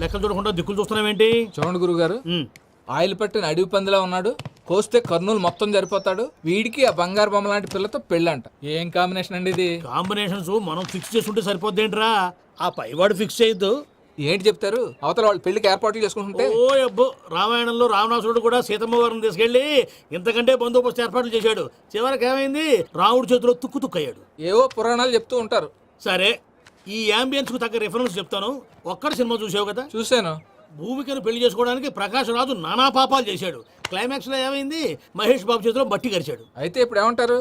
లెక్కలు చూడకుండా దిక్కులు చూస్తున్నావేంటి? చూడండి గురుగారు, ఆయిల్ పట్టిన అడవి పందిలా ఉన్నాడు, కోస్తే కర్నూలు మొత్తం జరిపోతాడు, వీడికి ఆ బంగారు బొమ్మ లాంటి పిల్లతో పెళ్ళంట. ఏం కాంబినేషన్ అండి ఇది? కాంబినేషన్స్ మనం ఫిక్స్ చేసుకుంటే సరిపోద్దేంట్రా, ఆ పైవాడు ఫిక్స్ చేయొద్దు. ఏంటి చెప్తారు? అవతల వాళ్ళు పెళ్లికి ఏర్పాట్లు చేసుకుంటుంటే. ఓ అబ్బో, రామాయణంలో రావణాసురుడు కూడా సీతమ్మ వారిని తీసుకెళ్లి ఇంతకంటే బందోబస్తు ఏర్పాట్లు చేశాడు. చివరికి ఏమైంది? రాముడి చేతిలో తుక్కు తుక్కయ్యాడు. ఏవో పురాణాలు చెప్తూ ఉంటారు. సరే, ఈ యాంబియన్స్ కు తగ్గ రిఫరెన్స్ చెప్తాను. ఒక్కడి సినిమా చూసావు కదా? చూశాను. భూమికను పెళ్లి చేసుకోవడానికి ప్రకాష్ రాజు నానా పాపాలు చేశాడు. క్లైమాక్స్ లో ఏమైంది? మహేష్ బాబు చేతిలో బట్టి గరిచాడు. అయితే ఇప్పుడు ఏమంటారు?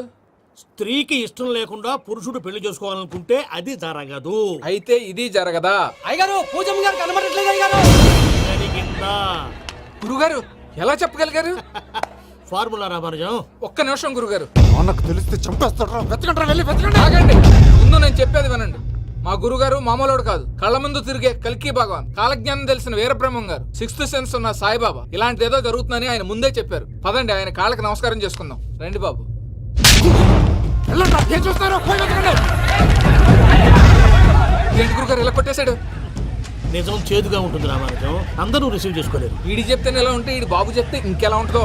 స్త్రీకి ఇష్టం లేకుండా పురుషుడు పెళ్లి చేసుకోవాలనుకుంటే అది జరగదు. అయితే ఇది జరగదా? అయ్యగారు, పూజమ్మ గారు కనబడట్లేదు అయ్యగారు. జరిగిందా? గురుగారు ఎలా చెప్పగలిగారు? ఫార్ములా రామరాజం. ఒక్క నిమిషం గురుగారు. నాకు తెలిస్తే చంపేస్తాడు. వెతకండి, వెళ్ళి వెతకండి. ఆగండి, ముందు నేను చెప్పేది వినండి. మా గురుగారు మామూలుడు కాదు, కళ్ళ ముందు తిరిగే కల్కి భగవాన్, కాలజ్ఞానం తెలిసిన వీరబ్రహ్మం గారు, సిక్స్త్ సెన్స్ ఉన్న సాయిబాబా. ఇలాంటిది ఏదో జరుగుతుందని ఆయన ముందే చెప్పారు. పదండి, ఆయన కాళ్ళకి నమస్కారం చేసుకుందాం. రండి బాబు. ఏం చూస్తారు? ఏంటి గురుగారు ఇలా కొట్టేశాడు? నిజం చేదుగా ఉంటుంది రామరాజం, అందరూ రిసీవ్ చేసుకోలేరు. వీడి చెప్తేనే ఎలా ఉంటే, వీడి బాబు చెప్తే ఇంకెలా ఉంటుందో.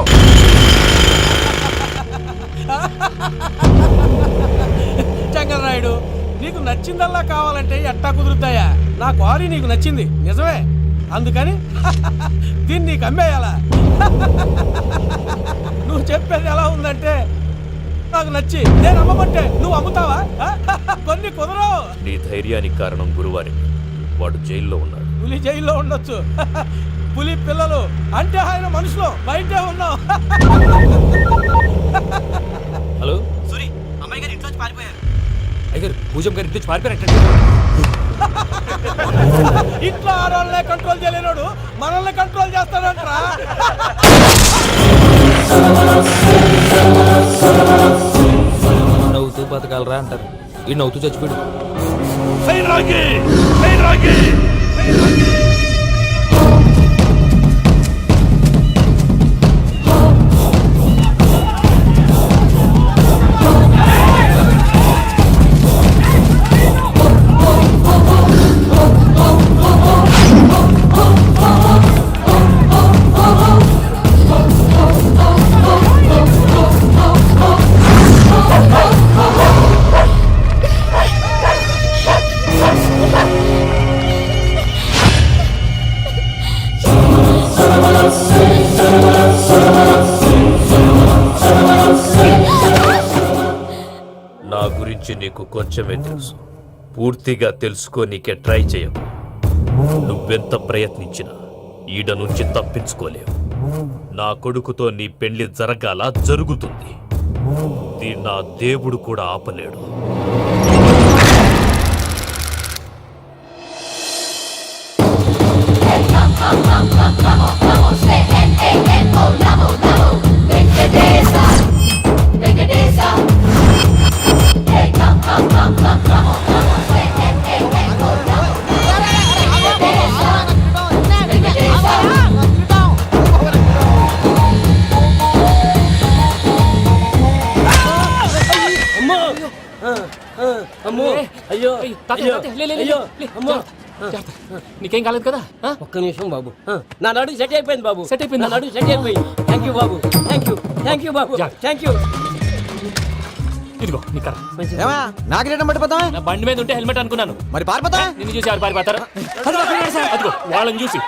చంగలరాయుడు, నీకు నచ్చిందల్లా కావాలంటే ఎట్టా కుదురుతాయా? నా క్వారీ నీకు నచ్చింది నిజమే, అందుకని దీన్ని నీకు అమ్మేయాలా? నువ్వు చెప్పేది ఎలా ఉందంటే, నాకు నచ్చి నేను అమ్మమంటే నువ్వు అమ్ముతావా? కొన్ని కుదరవు. నీ ధైర్యానికి కారణం గురువారి, వాడు జైల్లో ఉన్నాడు. పులి జైల్లో ఉండొచ్చు, పులి పిల్లలు అంటే ఆయన మనుషులు బయటే ఉన్నావు. హలో సూరి, అమ్మాయి గారు ఇంట్లోంచి పారిపోయారు. అయ్యారు, పూజమ్మ గారి ఇంటి పారిపోయారంటే. ఇంట్లో ఆడవాళ్ళనే కంట్రోల్ చేయలేనోడు మనల్ని కంట్రోల్ చేస్తాడంట్రా. నవ్వుతూ బతకాలరా అంటారు, ఈ నవ్వుతూ చచ్చిపోయాడు. నా గురించి నీకు కొంచెమే తెలుసు, పూర్తిగా తెలుసుకోనీకే ట్రై చేయకు. నువ్వెంత ప్రయత్నించినా ఈడ నుంచి తప్పించుకోలేవు. నా కొడుకుతో నీ పెళ్లి జరగాల, జరుగుతుంది. దీన్ని నా దేవుడు కూడా ఆపలేడు. అమ్మో, అయ్యో, నీకేం కాలేదు కదా? ఒక్క నిమిషం బాబు, నా నడు సెట్ అయిపోయింది బాబు. సెట్ అయిపోయింది, నా నడు సెట్ అయిపోయింది. Thank you Babu, thank you Babu, thank you. ఇదిగో నీ కర్ర. నాకు రేటం పట్టిపోతావా? నా బండి మీద ఉంటే హెల్మెట్ అనుకున్నాను. మరి పారిపోతా? నిన్ను చూసి ఎవరు పారిపోతారా? అదిగో వాళ్ళని చూసి.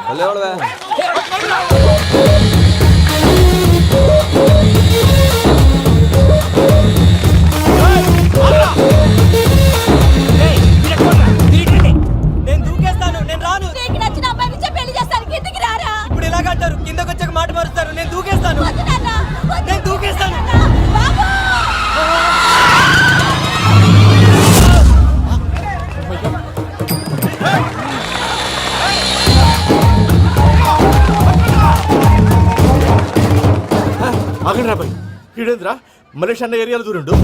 నేను దూకేస్తాను, నేను రాను. నీకు నచ్చిన అమ్మాయి నుంచి పెళ్లి చేస్తాను, కిందకి రారా. ఇప్పుడు ఇలాగంటారు, కిందకి వచ్చాక మాట మారుస్తారు. నేను దూకేస్తాను, వద్దు నాన్న, వద్దు. నేను దూకేస్తాను. బాబు! ఆగండి రాబాయ్, ఈడేంద్రా మలేషియా అన్న ఏరియాలో దూరిండు.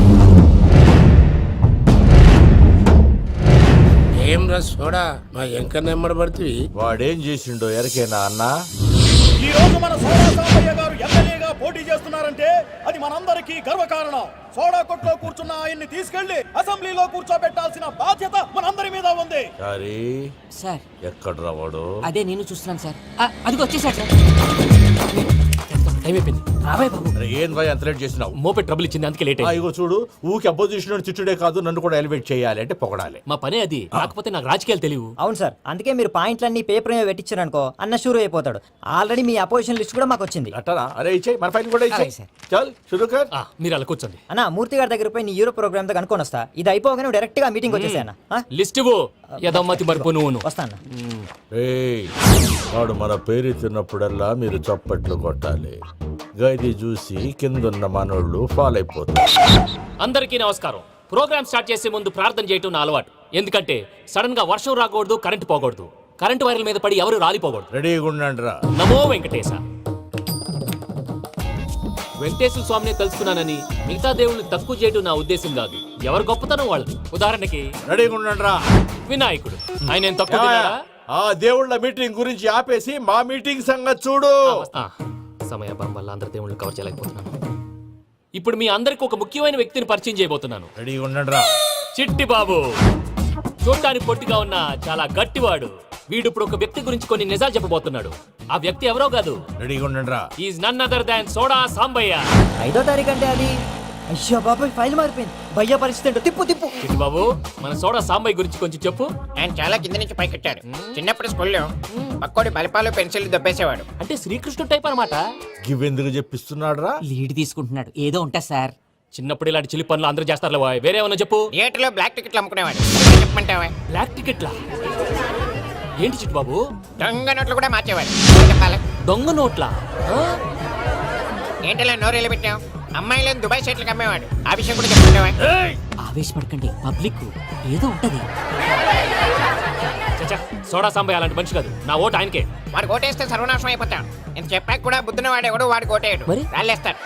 ఏం రస్ చూడా మా ఎంకన్న ఎమ్మడబడుతుంది. వాడేం చేసిండో ఎరకేనా అన్న? ఈ రోజు మన సోడా సాంబయ్య గారు ఎమ్మెల్యేగా పోటీ చేస్తున్నారంటే అది మనందరికీ గర్వకారణం. సోడా కొట్లో కూర్చున్న ఆయన్ని తీసుకెళ్లి అసెంబ్లీలో కూర్చోబెట్టాల్సిన బాధ్యత మనందరి మీద ఉంది. సారీ సార్ ఎక్కడ రావాడు? అదే నేను చూస్తున్నాను సార్. అది వచ్చేసాడు సార్. టైం అయిపోయింది. రాబాయ్ బాబు, అరే ఏం భయ అంత లేట్ చేసినావు? మోపే ట్రబుల్ ఇచ్చింది, అందుకే లేట్ అయింది. ఇగో చూడు, ఊకి అపోజిషన్ తిట్టుడే కాదు, నన్ను కూడా ఎలివేట్ చేయాలి అంటే పొగడాలి. మా పనే అది. కాకపోతే నాకు రాజకీయాలు తెలియవు. అవును సార్, అందుకే మీరు పాయింట్లన్నీ పేపర్ మీద పెట్టించారు అనుకో అన్న షూర్ అయిపోతాడు. ఆల్రెడీ మీ అపోజిషన్ లిస్ట్ కూడా మాకు వచ్చింది. అట్టనా? అరే ఇచ్చేయి, మన ఫైల్ కూడా ఇచ్చేయి. అలాగే సార్. చల్ షురూ కర్. మీరు అలా కూర్చోండి. అన్న మూర్తి గారి దగ్గర పోయి నీ యూరో ప్రోగ్రామ్ తో కనుక్కొని వస్తా. ఇది అయిపోగానే డైరెక్ట్ గా మీటింగ్ వచ్చేసా అన్న. లిస్ట్ ఇవ్వు. యదమ్మతి మరుపు నువ్వును. వస్తాను. ఏయ్, వాడు మన పేరు తిన్నప్పుడల్లా మీరు చప్పట్లు కొట్టాలి. గది చూసి కిందున్న మనోళ్ళు ఫాలో అయిపోతారు. అందరికీ నమస్కారం. ప్రోగ్రామ్ స్టార్ట్ చేసే ముందు ప్రార్థన చేయటం నా అలవాటు. ఎందుకంటే సడన్ గా వర్షం రాకూడదు, కరెంట్ పోకూడదు, కరెంట్ వైర్ల మీద పడి ఎవరు రాలిపోకూడదు. రెడీగా ఉండండి రా. నమో వెంకటేశ. వెంకటేశ్వర స్వామిని తెలుసుకున్నానని మిగతా దేవుళ్ళు తక్కువ చేయడం నా ఉద్దేశం కాదు. ఎవరు గొప్పతనం వాళ్ళది. ఉదాహరణకి రెడీగా ఉండండి రా. వినాయకుడు. ఆయన ఏం తక్కువ తిన్నాడా? ఆ దేవుళ్ళ మీటింగ్ గురించి ఆపేసి మా మీటింగ్ సంగతి చూడు. సమయాభావం వల్ల అందరి దేవుళ్ళు కవర్ చేయలేకపోతున్నాను. ఇప్పుడు మీ అందరికి ఒక ముఖ్యమైన వ్యక్తిని పరిచయం చేయబోతున్నాను. రెడీగా ఉండండి రా. చిట్టి బాబు. చూడటానికి పొట్టిగా ఉన్న చాలా గట్టివాడు. వీడు ఇప్పుడు ఒక వ్యక్తి గురించి కొన్ని నిజాలు చెప్పబోతున్నాడు. ఆ వ్యక్తి ఎవరో కాదు. రెడీగా ఉండండి రా. Is none other than soda Sambayya. 5వ తారీఖు అంటే అది. అయ్యో బాబాయ్, ఫైల్ మారిపోయింది. భయ్య పరిస్థితి ఏంటో తిప్పు తిప్పు. చిట్టి బాబు, మన సోడా సాంబయ్య గురించి కొంచెం చెప్పు. ఆయన చాలా కింద నుంచి పైకెట్టాడు. చిన్నప్పుడు స్కూల్లో పక్కోడి బలిపాలు పెన్సిల్ దబ్బేసేవాడు. అంటే శ్రీకృష్ణుడు టైప్ అనమాట. గివెందుకు చెప్పిస్తున్నాడు రా? లీడ్ తీసుకుంటున్నాడు. ఏదో ఉంటా సార్. చిన్నప్పుడు ఇలాంటి చిలి పనులు అందరూ చేస్తారులే బాయ్. వేరే ఏమన్నా చెప్పు. థియేటర్లో బ్లాక్ టికెట్లు అమ్ముకునేవాడు. చెప్పమంటావా? బ్లాక్ టికెట్లా? ఏంటి చిట్టి బాబు? దొంగ నోట్లు కూడా మార్చేవాడు. చెప్పాలి. దొంగ నోట్లా? ఏంటలా నోరేళ్ళు పెట్టావు? అమ్మాయిలను దుబాయ్ షర్ట్లకు అమ్మేవాడు. ఆ విషయం కూడా చెప్పమంటావా? ఆవేశపడకండి, పబ్లిక్ ఏదో ఉంటది. చచ్చా, సోడా సాంబయ్య అలాంటి మనిషి కాదు. నా ఓటు ఆయనకే. వాడు కోటేస్తే సర్వనాశనం అయిపోతాడు. నేను చెప్పాక కూడా బుద్ధిన వాడేవాడు వాడు కోటేయడు. మరి? రాళ్ళేస్తాడు.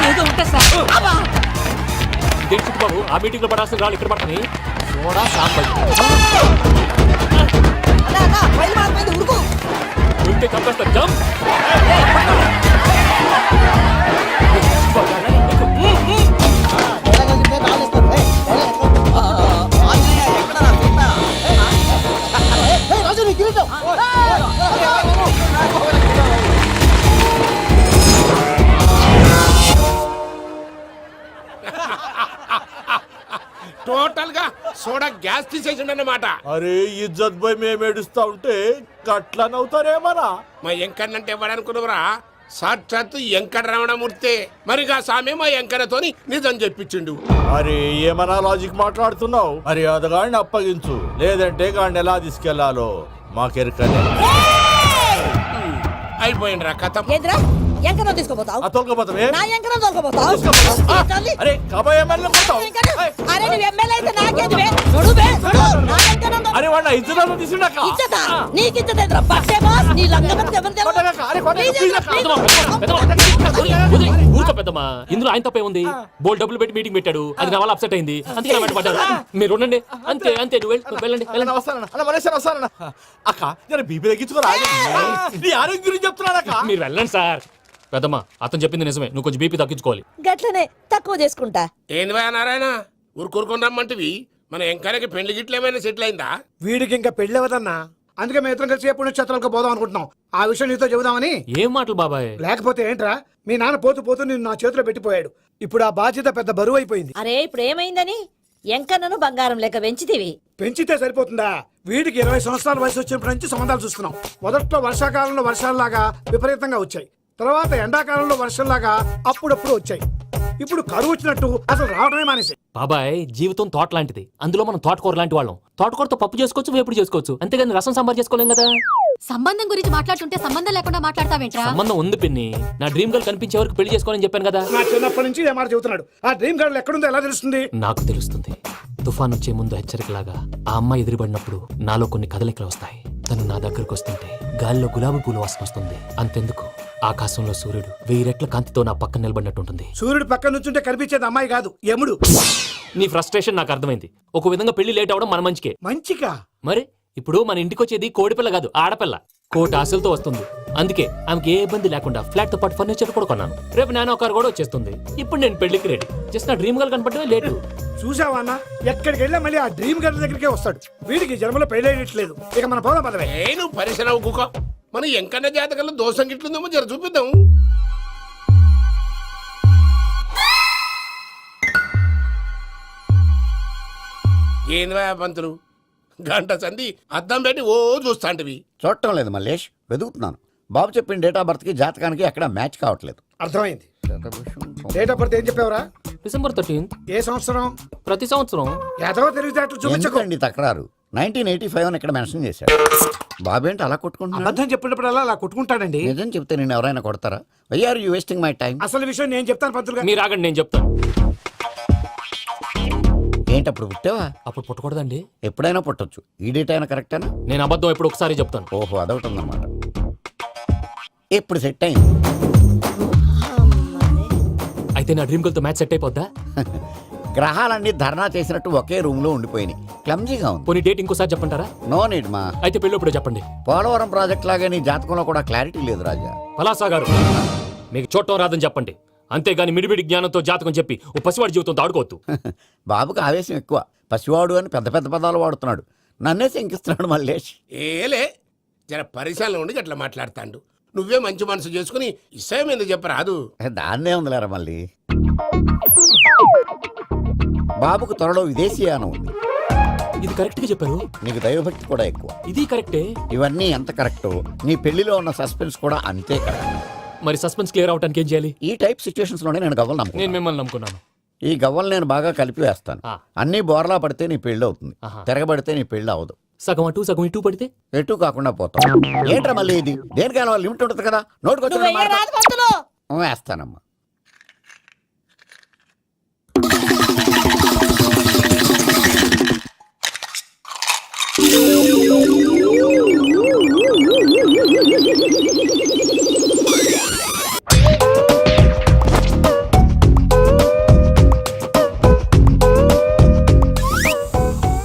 ఏదో ఉంటా సార్. ఇదేంటి చిట్టి బాబు, ఆ మీటింగ్ లో పడాల్సిన రాళ్ళు ఇక్కడ పడతాయి. సోడా సాంబయ్య ఉంటే చంపేస్తా. జంప్. టోటల్ గా సోడా గ్యాస్ తీసేసిండన్నమాట. అరే ఇజ్జత్ పోయి మేము ఏడుస్తా ఉంటే గట్లా నవ్వుతారేమరా? మా ఎంకన్నంటే ఎవడనుకున్నావురా? సాక్షాత్తు ఎంకట రమణమూర్తి. మరిగా సామె మా ఎంకన్నతోని నిజం చెప్పించిండు. అరే ఏమన్నా లాజిక్ మాట్లాడుతున్నావు? మరి అదగాడిని అప్పగించు, లేదంటే గాడిని ఎలా తీసుకెళ్లాలో మాకెరకనే. అయిపోయిండ్రా కథ. ఎంకరం తీసుకోపోతావు? తొలకపోతావే? నా ఎంకరం తోలుకోపోతావు? అరే కాబోయే ఎమ్మెల్యే పోతావు. అరే నువ్వు ఎమ్మెల్యే అయితే నాకేది బే? నడు బే, నడు. నా ఎంకరం తో- అరే వాడు ఇజ్జత్ తీసుకున్నాక ఇచ్చతా? నీకు ఇచ్చత ఎదురా? బస్సే బాస్, నీ లంగమతి ఎవరు తెలుసు? ఊరుకో పెద్దమ్మా. ఇందులో ఆయన తప్పే ఉంది. బోల్ డబ్బులు పెట్టి మీటింగ్ పెట్టాడు. అది నా వల్ల అప్సెట్ అయింది. అందుకే నా వెంట పడ్డారు. మీరు ఉండండి. అంతే అంతే. నువ్వు వెళ్ళండి వెళ్ళండి. వస్తానన్నా అన్న మలేషియా వస్తానన్నా. అక్క నేను బీపీ తగ్గించుకోరా? నీ ఆరోగ్యం గురించి చెప్తున్నాను అక్క. మీరు వెళ్ళండి సార్. పెద్దమ్మా, అతను చెప్పింది నిజమే. నువ్వు కొంచెం బీపీ తగ్గించుకోవాలి. గట్లనే తక్కువ చేసుకుంటా. ఏంది భయ నారాయణ, ఊరుకూరుకొని రమ్మంటివి? మన ఎంకన్నకి పెళ్లి గిట్లు ఏమైనా సెటిల్ అయిందా? వీడికి ఇంకా పెళ్లి అవ్వదన్నా. అందుకే మేము ఇద్దరం కలిసి పుణ్యక్షేత్రాలకు పోదాం అనుకుంటున్నాం. ఆ విషయం నీతో చెబుదామని. ఏం మాటలు బాబాయ్? లేకపోతే ఏంట్రా, మీ నాన్న పోతూ పోతూ నిన్ను నా చేతిలో పెట్టిపోయాడు. ఇప్పుడు ఆ బాధ్యత పెద్ద బరువు అయిపోయింది. అరే ఇప్పుడు ఏమైందని? ఎంకన్నను బంగారం లెక్క పెంచితివి. పెంచితే సరిపోతుందా? వీడికి 20 సంవత్సరాల వయసు వచ్చినప్పటి నుంచి సంబంధాలు చూస్తున్నాం. మొదట్లో వర్షాకాలంలో వర్షాలలాగా విపరీతంగా వచ్చాయి. తర్వాత ఎండాకాలంలో వర్షంలాగా అప్పుడప్పుడు వచ్చాయి. ఇప్పుడు కరువు వచ్చినట్టు అసలు రావడమే మానేసి. బాబాయ్, జీవితం తోట లాంటిది. అందులో మనం తోటకూర లాంటి వాళ్ళం. తోటకూరతో పప్పు చేసుకోవచ్చు, వేపుడు చేసుకోవచ్చు. అంతేగాని రసం సాంబార్ చేసుకోలేం కదా. సంబంధం గురించి మాట్లాడుతుంటే సంబంధం లేకుండా మాట్లాడతావేంట్రా? సంబంధం ఉంది పిన్ని. నా డ్రీమ్ గర్ల్ కనిపించే వరకు పెళ్లి చేసుకోవాలని చెప్పాను కదా. నా చిన్నప్పటి నుంచి ఏ మాట చెబుతున్నాడు. ఆ డ్రీమ్ గర్ల్ ఎక్కడుందో ఎలా తెలుస్తుంది? నాకు తెలుస్తుంది. తుఫాన్ వచ్చే ముందు హెచ్చరికలాగా ఆ అమ్మాయి ఎదురుపడినప్పుడు నాలో కొన్ని కదలికలు వస్తాయి. తను నా దగ్గరకు వస్తుంటే గాలిలో గులాబీ పూలు వాసన వస్తుంది. అంతెందుకు, ఆకాశంలో సూర్యుడు 1000 రెట్ల కాంతితో నా పక్కన నిలబడినట్టుంటుంది. సూర్యుడు పక్కన నుంచుంటే కనిపించేది అమ్మాయి కాదు, యముడు. నీ ఫ్రస్ట్రేషన్ నాకు అర్థమైంది. ఒక విధంగా పెళ్లి లేట్ అవడం మన మంచికే. మంచిగా మరి ఇప్పుడు మన ఇంటికి వచ్చేది కోడిపిల్ల కాదు, ఆడపిల్ల. కోటి ఆశలతో వస్తుంది. అందుకే ఆమెకి ఏ ఇబ్బంది లేకుండా ఫ్లాట్ తో పాటు ఫర్నిచర్ కూడా కొన్నాను. రేపు నానో కారు కూడా వచ్చేస్తుంది. ఇప్పుడు నేను పెళ్లికి రెడీ. జస్ట్ నా డ్రీమ్ గర్ల్ కనపడమే లేటు. చూసావా అన్న, ఎక్కడికి వెళ్ళా మళ్ళీ ఆ డ్రీమ్ గర్ల్ దగ్గరికే వస్తాడు. వీడికి జన్మలో పెళ్ళేయట్లేదు. ఇక మన పోదాం పదవే. నేను పరిశ్రమ కుక మన ఎంకన్న జాతకంలో దోషం గిట్లుందేమో జర చూపిద్దాం. ఏంది పంతులు, గంట సంధి అద్దం పెట్టి ఓ చూస్తాంటివి. చూడటం లేదు మల్లేష్, వెతుకుతున్నాను. బాబు చెప్పిన డేట్ ఆఫ్ బర్త్ కి జాతకానికి ఎక్కడ మ్యాచ్ కావట్లేదు. అర్థమైంది. డేట్ ఆఫ్ బర్త్ ఏం చెప్పావురా? December 13th. ఏ సంవత్సరం? ప్రతి సంవత్సరం. ఎదవో తెలివితేటలు చూపించకు. ఎందుకండి తక్రారు? 1985 అని ఇక్కడ మెన్షన్ చేశాడు. బాబు ఏంటి అలా కొట్టుకుంటున్నాడు? అబద్ధం చెప్పినప్పుడల్లా అలా కొట్టుకుంటాడండి. నిజం చెప్తే నేను ఎవరైనా కొడతారా? Why are you wasting my time? అసలు విషయం నేను చెప్తాను పంతులు గారు. మీరు ఆగండి, నేను చెప్తాను. ఏంటి అప్పుడు పుట్టావా? అప్పుడు పుట్టకూడదండి. ఎప్పుడైనా పుట్టొచ్చు. ఈ డేట్ అయినా కరెక్టేనా? నేను అబద్ధం ఎప్పుడు ఒకసారి చెప్తాను. ఓహో, అదొకటి ఉందన్నమాట. ఇప్పుడు సెట్ అయింది. అయితే నా డ్రీమ్ గర్ల్ తో మ్యాచ్ సెట్ అయిపోద్దా? గ్రహాలన్నీ ధర్నా చేసినట్టు ఒకే రూమ్ లో ఉండిపోయినాయి. క్లమ్జీగా ఉంది. పోనీ డేట్ ఇంకోసారి చెప్పంటారా? నో నీడ్ మా. అయితే పెళ్ళప్పుడు చెప్పండి. పోలవరం ప్రాజెక్ట్ లాగే నీ జాతకంలో కూడా క్లారిటీ లేదు రాజా. పలాసా గారు, మీకు చూడటం రాదని చెప్పండి. అంతేగాని మిడిమిడి జ్ఞానంతో జాతకం చెప్పి ఓ పసివాడి జీవితంతో ఆడుకోవద్దు. బాబుకి ఆవేశం ఎక్కువ. పసివాడు అని పెద్ద పెద్ద పదాలు వాడుతున్నాడు. నన్నే శంకిస్తున్నాడు మల్లేష్. ఏలే జర పరిశ్రమలో ఉండి అట్లా మాట్లాడతాండు. నువ్వే మంచి మనసు చేసుకుని ఇష్టం ఎందుకు చెప్పరాదు? దాన్నే ఉందిలేరా మళ్ళీ. బాబుకు త్వరలో విదేశీయానం ఉంది. ఇది కరెక్ట్ గా చెప్పారు. నీకు దైవభక్తి కూడా ఎక్కువ. ఇది కరెక్టే. ఇవన్నీ ఎంత కరెక్టో నీ పెళ్లిలో ఉన్న సస్పెన్స్ కూడా అంతే కరెక్ట్. మరి సస్పెన్స్ క్లియర్ అవడానికి ఏం చేయాలి? ఈ టైప్ సిచ్యువేషన్స్ లోనే నేను గవ్వలు నేను నమ్ముకున్నాను. మిమ్మల్ని నమ్ముకున్నాను. ఈ గవ్వలు నేను బాగా కలిపి వేస్తాను. ఆ. అన్ని బోర్లా పడితే నీ పెళ్లి అవుతుంది. ఆహా. తిరగబడితే నీ పెళ్లి అవదు. సగం అటు సగం ఇటు పడితే ఎటు కాకుండా పోతాం. ఏంట్రా మళ్ళీ ఇది? దేనికైనా లిమిట్ ఉంటుంది కదా. నువ్వు వెయ్యరాదు పంతులు. వేస్తానమ్మా.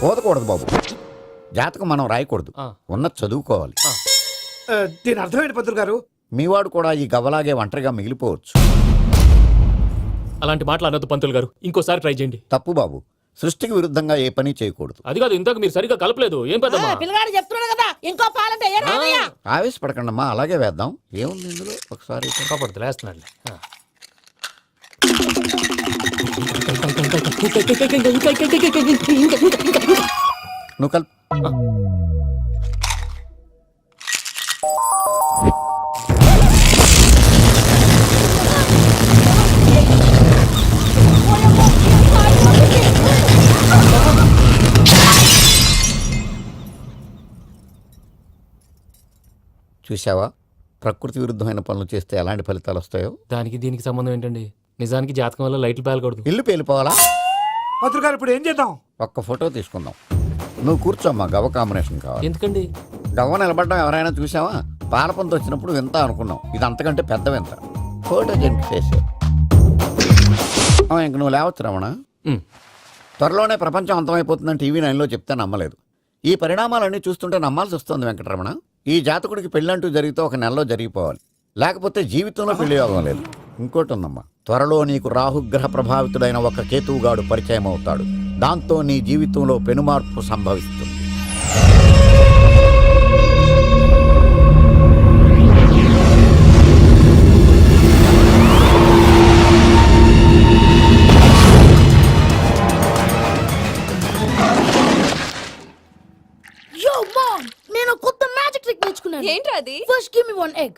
పోదకూడదు బాబు. జాతకం మనం రాయకూడదు. ఆ. ఉన్నది చదువుకోవాలి. దీని అర్థమైంది పంతులు గారు. మీవాడు కూడా ఈ గవ్వలాగే ఒంటరిగా మిగిలిపోవచ్చు. అలాంటి మాటలు అనొద్దు పంతులు గారు. ఇంకోసారి ట్రై చేయండి. తప్పు బాబు. సృష్టికి విరుద్ధంగా ఏ పని చేయకూడదు. అది కాదు, ఇంతకు మీరు సరిగ్గా కలపలేదు. ఏం పెద్దమ్మా? పిల్లగాడు చెప్తున్నాడు కదా, ఇంకో పాలంటే ఏ రాదయ్యా? ఆవేశపడకండమ్మా, అలాగే వేద్దాం. ఏముంది ఇందులో? ఒకసారి కాపాడుతు లేస్తున్నాడు. నువ్వు కల్. చూసావా, ప్రకృతి విరుద్ధమైన పనులు చేస్తే ఎలాంటి ఫలితాలు వస్తాయో. దానికి దీనికి సంబంధం ఏంటండి? నిజానికి జాతకం వల్ల లైట్లు పేలకూడదు. ఇల్లు పేలిపోవాలా? పంతులు గారు ఇప్పుడు ఏం చేద్దాం? ఒక్క ఫోటో తీసుకుందాం. నువ్వు కూర్చోమ్మా, గవ్వ కాంబినేషన్ కావాలి. ఎందుకండి? గవ్వ నిలబడడం ఎవరైనా చూసావా? పాలపంత వచ్చినప్పుడు వింత అనుకున్నాం. ఇది అంతకంటే పెద్ద వింత. ఫోటో జంక్ చేసే ఇంక నువ్వు లేవచ్చు రమణ. త్వరలోనే ప్రపంచం అంతమైపోతుందని టీవీ 9లో చెప్తే నమ్మలేదు. ఈ పరిణామాలన్నీ చూస్తుంటే నమ్మాల్సి వస్తుంది వెంకటరమణ. ఈ జాతకుడికి పెళ్ళంటూ జరిగితే ఒక నెలలో జరిగిపోవాలి. లేకపోతే జీవితంలో పెళ్లి యోగం లేదు. ఇంకోటి ఉందమ్మా, త్వరలో నీకు రాహుగ్రహ ప్రభావితుడైన ఒక కేతువుగాడు పరిచయం అవుతాడు. దాంతో నీ జీవితంలో పెనుమార్పు సంభవిస్తుంది. Yo mom, నేను కొత్త మ్యాజిక్ ట్రిక్ నేర్చుకున్నాను. ఏంట్రా అది? First give me one egg.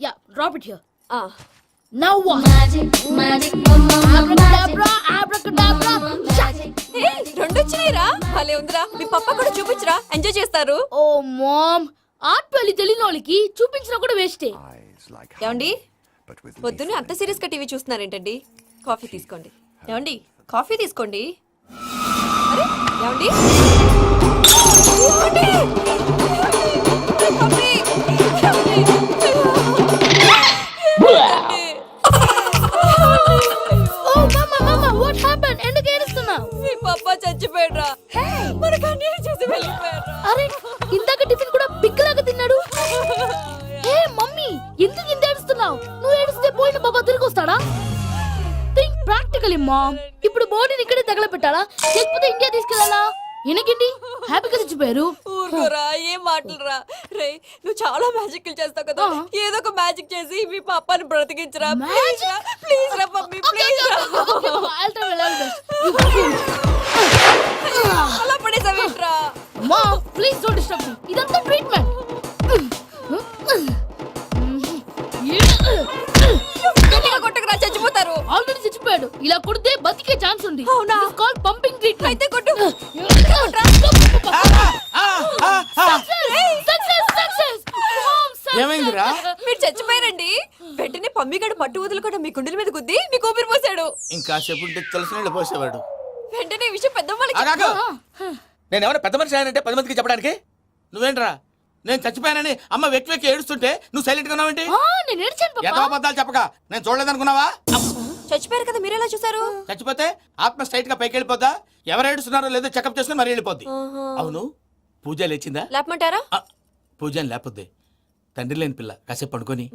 Yeah, drop it here. Now what? Abracadabra, abracadabra. రెండు వచ్చినాయిరా. భలే ఉందిరా. మీ పప్ప కూడా చూపించరా, ఎంజాయ్ చేస్తారు. ఓ మామ్, ఆర్ట్ పెళ్లి తెలియని వాళ్ళకి చూపించినా కూడా వేస్టే. ఏమండి, పొద్దున్నే అంత సీరియస్ గా టీవీ చూస్తున్నారేంటండి? కాఫీ తీసుకోండి. ఏమండి, కాఫీ తీసుకోండి. అరే ఏమండి, Oh mama, what happened? తీసుకెళ్ళాలి మామ్. ఇప్పుడు బోర్డుని ఇక్కడే తగలబెట్టాలా లేకపోతే ఇండియా తీసుకెళ్ళాలా? ఎనకండి హ్యాపీగా చచ్చిపోయారు. ఊరుకోరా, ఏం మాటలురా. రే, నువ్వు చాలా మ్యాజిక్ చేస్తావు కదా, ఏదో ఒక మ్యాజిక్ చేసి మీ పాపాని బ్రతికించరా. ప్లీజ్ రా మమ్మీ, ప్లీజ్ రా. అలా పడేసావేంట్రా? Mom please don't disturb me. ఇదంతా ట్రీట్మెంట్. గట్టిగా కొట్టకురా, చచ్చిపోతారు. ఆల్రెడీ చచ్చిపోయాడు. ఇలా కొడితే బతికే ఛాన్స్ ఉంది. అవునా? Call pumping treatment. అయితే కొట్టు. ఏమైందిరా? మీరు చచ్చిపోయారండి. వెంటనే పమ్మిగాడు పట్టు వదులుకుండా మీ గుండెల మీద గుద్ది మీకు ఊపిరి పోసాడు. ఇంకా చెప్పుంటే తెలిసిన వాళ్ళు పోసేవాడు. వెంటనే ఈ విషయం పెద్ద వాళ్ళకి నేను ఎవరైనా పెద్ద మనిషి ఆయనంటే 10 మందికి చెప్పడానికి. నువ్వేంట్రా నేను చచ్చిపోయానని అమ్మ వెక్కి వెక్కి ఏడుస్తుంటే నువ్వు సైలెంట్ గా ఉన్నావేంటి? నేను ఏడ్చాను పాపా. ఎంతో అబద్ధాలు చెప్పక నేను చూడలేదనుకున్నావా? చచ్చిపోయారు కదా, మీరెలా చూసారు? చచ్చిపోతే ఆత్మ స్ట్రైట్ గా పైకి వెళ్ళిపోద్దా? ఎవరు ఏడుస్తున్నారో లేదో చెకప్ చేసుకుని మరీ వెళ్ళిపోద్ది. అవును, పూజ లేచిందా? లేపమంటారా? పూజ లేకపోద్ది. తండ్రి లేని పిల్ల కాసేపు పండుకొని.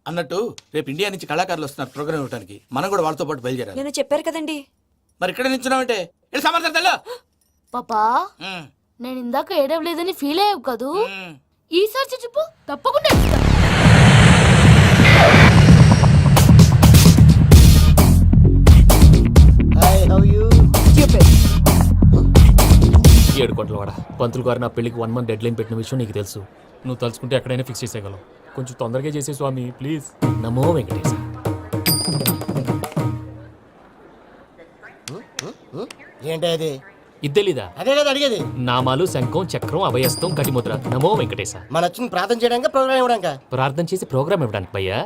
అన్నట్టు రేపు ఇండియా నుంచి కళాకారులు వస్తున్నారు ప్రోగ్రామ్ ఇవ్వడానికి. మనం కూడా వాళ్ళతో పాటు బయలుదేరాలి. నేను చెప్పారు కదండి. మరి ఇక్కడ నిల్చున్నావంటే సమర్థతలో పాపా నేను ఇందాక ఏడవలేదని ఫీల్ అయ్యావు కదూ. ఈసారి చచ్చిపో, తప్పకుండా ఏడుస్తా. 7 కోట్ల వాడ పంతులు గారు నా పెళ్లికి 1 మంత్ డెడ్ లైన్ పెట్టిన విషయం నీకు తెలుసు. నువ్వు తలుచుకుంటే ఎక్కడైనా ఫిక్స్ చేసేయగలవు. కొంచెం తొందరగా చేసే స్వామి ప్లీజ్. నమో వెంకటేశ. ఏంటి అది? ఇది తెలీదా? అదే కదా అడిగేది. నామాలు శంఖం చక్రం అభయస్తం కటిముద్ర. నమో వెంకటేశ. మన వచ్చింది ప్రార్థన చేయడానికి ప్రోగ్రామ్ ఇవ్వడానికి. ప్రార్థన చేసి ప్రోగ్రామ్ ఇవ్వడానికి భయ్యా.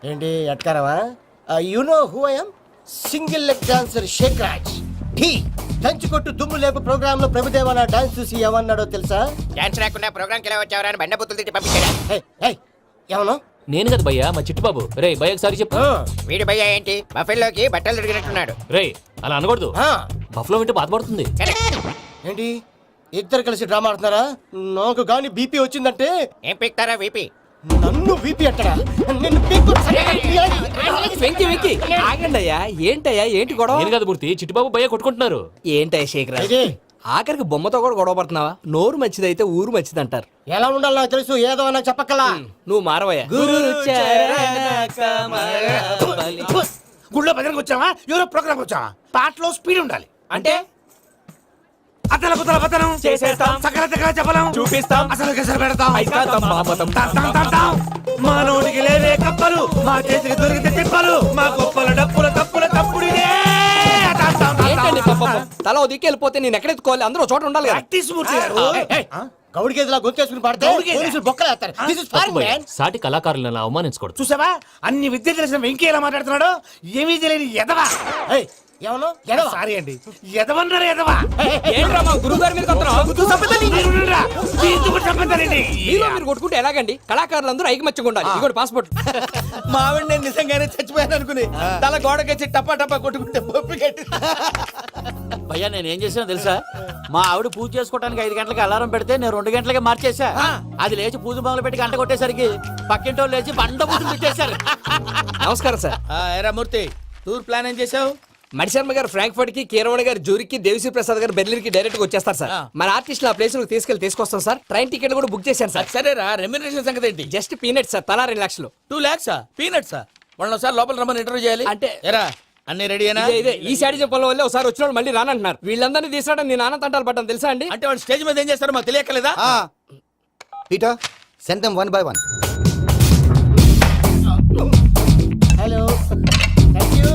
ఏంటి ఎట్కారమా? You know who I am? Single leg dancer షేక్ రాజ్. దంచుకొట్టు దుమ్ము లేపు ప్రోగ్రామ్ లో ప్రభుదేవ నా డాన్స్ చూసి ఏమన్నాడో తెలుసా? డాన్స్ రాకుండా ప్రోగ్రామ్ కి ఎలా వచ్చావరా అని బండ బుద్ధులు తిట్టి పంపించాడు. ఏమన్నా? నేను కదా భయ్యా, మా చిట్టుబాబు. రే భయ్య ఒకసారి చెప్పు. వీడి భయ్య ఏంటి బఫెల్లోకి బట్టలు తిరిగినట్టున్నాడు. రే అలా అనకూడదు. బఫ్లో వింటే బాధపడుతుంది. ఏంటి ఇద్దరు కలిసి డ్రామా ఆడుతున్నారా? నాకు గాని బీపీ వచ్చిందంటే ఏం పీక్తారా వీపీ? నన్ను బీపీ అట్టడా? నిన్ను పీక్కు. వెంకి వెంకి ఆగండి అయ్యా. ఏంటయ్యా ఏంటి గొడవ? నేను కదా మూర్తి, చిట్టుబాబు భయ్య కొట్టుకుంటున్నారు. ఏంటయ్యా శేఖర్, ఆఖరికి బొమ్మతో కూడా గొడవ పడుతున్నావా? నోరు మంచిదైతే ఊరు మంచిది అంటారు. ఎలా ఉండాలో నాకు తెలుసు, ఏదో నాకు చెప్పక్కలా. నువ్వు మారవయ్యా. గుళ్ళో భజనకు వచ్చావా? ఎవరో ప్రోగ్రామ్ వచ్చావా? పాటలో స్పీడ్ ఉండాలి. అంటే అతల కుతల పతనం చేసేస్తాం, సకల దగ్గర చెప్పలేం, చూపిస్తాం, అసలు గసలు పెడతాం. ఐకాంతం, మాపతం. మానవుడికి లేవే కప్పలు, మా చేతికి దొరికితే తిప్పలు, మా గొప్పల డప్పుల తప్పుల తప్పుడు ఏంటండి పాపం? తల ఓ దిక్కు వెళ్ళిపోతే నేను ఎక్కడ ఎత్తుకోవాలి? అందరూ చోట ఉండాలి కదా. గౌడి గేదెలా గొంతేసుకుని పాడితే పోలీసులు బొక్కలు వేస్తారు. This is foreign, man. సాటి కళాకారులను అవమానించకూడదు. చూసావా అన్ని విద్య తెలిసిన వెంకీ ఎలా మాట్లాడుతున్నాడు? ఏమీ తెలియని ఎదవా. ఏమను? సారీ అండి, ఎదవన్నారు ఎదవా. ఏంట్రా మా గురువు గారి మీద మీరు కొట్టుకుంటే ఎలాగండి? కళాకారులందరూ ఐకమత్యంగా ఉండాలి. ఇదిగోటి పాస్పోర్ట్. మా ఆవిడ నేను నిజంగానే చచ్చిపోయాను అనుకుని తల గోడకొచ్చి టపా టపా కొట్టుకుంటే బొప్పి కట్టి. భయ్యా నేను ఏం చేసానో తెలుసా? మా ఆవిడ పూజ చేసుకోవడానికి 5 గంటలకి అలారం పెడితే నేను 2 గంటలకి మార్చేసా. అది లేచి పూజ మొదలు పెట్టి గంట కొట్టేసరికి పక్కింటో లేచి బండ పూజ పెట్టేశారు. నమస్కారం సార్. ఏరా మూర్తి, టూర్ ప్లాన్ ఏం చేసావు? మణిశర్మ గారు ఫ్రాంక్ఫర్ట్ కి, కీరవాణి గారు జూరికి, దేవిశ్రీ ప్రసాద్ గారు బెర్లిన్ కి డైరెక్ట్ గా వచ్చేస్తారు సార్. మన ఆర్టిస్ట్ ఆ ప్లేస్ తీసుకొస్తాం సార్. ట్రైన్ టికెట్ కూడా బుక్ చేశాను సార్. సరేరా, రెమ్యూనరేషన్ సంగతి ఏంటి? జస్ట్ పీనట్స్ సార్, తలా 2 లక్షలు. 2 lakhs పీనట్స్. వాళ్ళని ఒకసారి లోపల రమ్మని ఇంటర్వ్యూ చేయాలి. అంటే ఎరా అన్ని రెడీ అయినా? ఇదే ఈ సాడి చెప్పడం వల్ల ఒకసారి వచ్చిన వాళ్ళు మళ్ళీ రానంటున్నారు. వీళ్ళందరినీ తీసుకురావడం నేను ఆనందంటాలు పడ్డాను తెలుసా అండి. అంటే వాళ్ళు స్టేజ్ మీద ఏం చేస్తారో మాకు తెలియక్కలేదా? Peter send them 1 by 1. Hello, thank you.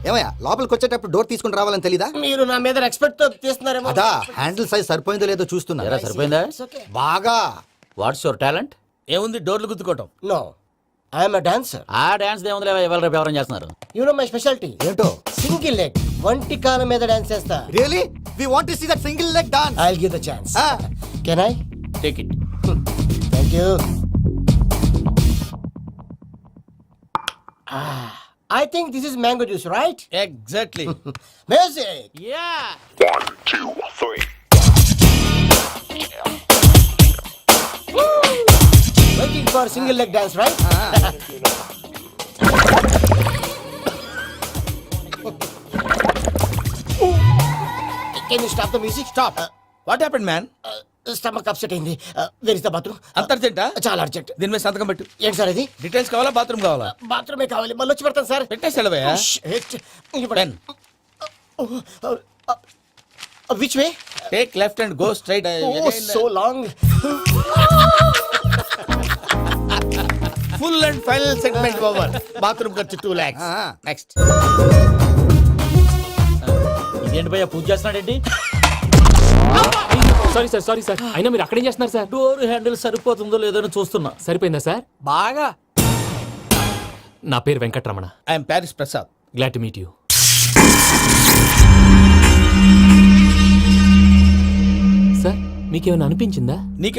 ఏమయ్యా లోపలికి వచ్చేటప్పుడు డోర్ తీసుకుని రావాలని తెలీదా? మీరు నా మీద ఎక్స్పెక్ట్ తో తీస్తున్నారేమో. అదా హ్యాండిల్ సైజ్ సరిపోయిందో లేదో చూస్తున్నా. సరిపోయిందా? బాగా. What's your talent? ఏముంది డోర్లు గుద్దుకోవటం. No, I am a dancer. ఆ డాన్స్ దేవుందిలే, ఇవాళ రేపు ఎవరైనా చేస్తున్నారు. యు నో మై స్పెషాలిటీ ఏంటో? సింగిల్ లెగ్, వంటి కాలం మీద డాన్స్ చేస్తా. Really we want to see that single leg dance. I will give the chance. Can I take it. Thank you. I think this is mango juice, right? Exactly. Music. Yeah. 1, 2, 3. Waiting for single leg dance, right? Can you stop the music stop what happened man stomach upset అయింది where is the bathroom అంత అర్జెంటా చాలా urgent దీని మీద సంతకం పెట్టు ఏంటి sir ఇది details కావాలా బాత్రూమ్ కావాలా బాత్రూమే కావాలి మళ్ళీ వచ్చి పెడతాను సార్ పెట్టేసి వెళ్ళవయ్యా pen which way take left and go straight so long full and final segment over bathroom ఖర్చు 2 lakhs నెక్స్ట్ ఇదేంటి భయ్యా పూజ చేస్తున్నాడేంటి సారీ సార్ అయినా మీరు అక్కడేం చేస్తున్నారు సార్ డోర్ హ్యాండిల్ సరిపోతుందో లేదో అని చూస్తున్నా. సరిపోయిందా సార్? బాగా నా పేరు Venkataramana. I'm Paris Prasad. Glad to meet you. Sir మీకేమైనా అనిపించిందా? నీకే